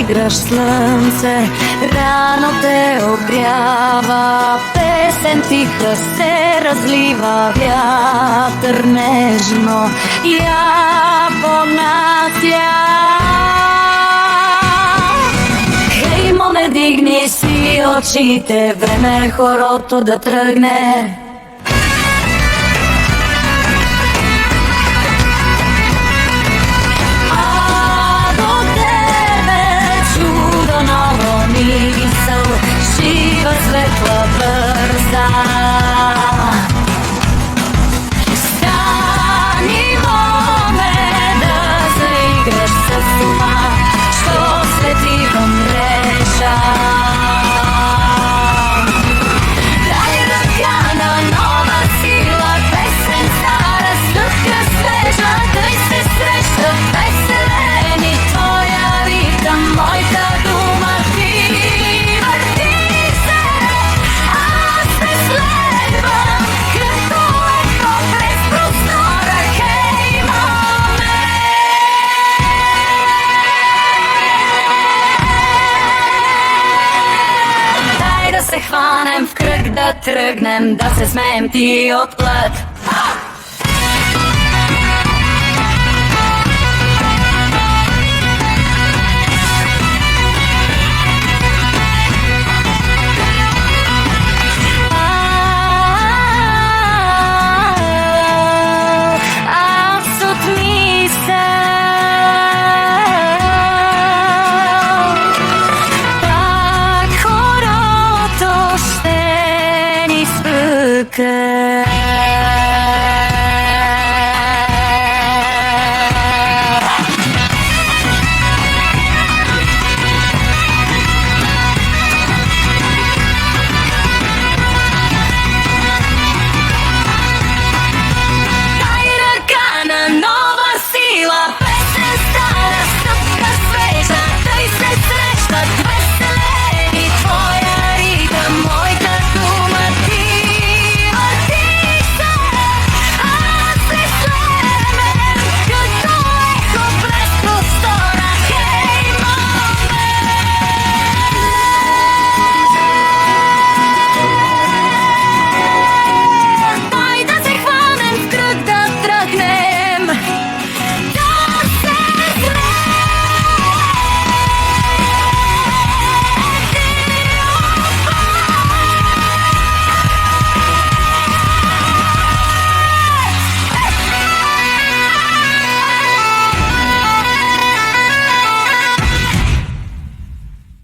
заиграш слънце, рано те огрява, песен тиха се разлива, вятър нежно я понася. Хей, моме, дигни си очите, време е хорото да тръгне. Жива, светла, бърза. Стани, моме, да заиграш с ума, що свети в мрежа. Дай ръка на нова сила, песен стара, стъпка свежа, тъй се среща веселени, твоя ритъм, моята дума, се хванем в кръг, да тръгнем, да се смеем ти отплът.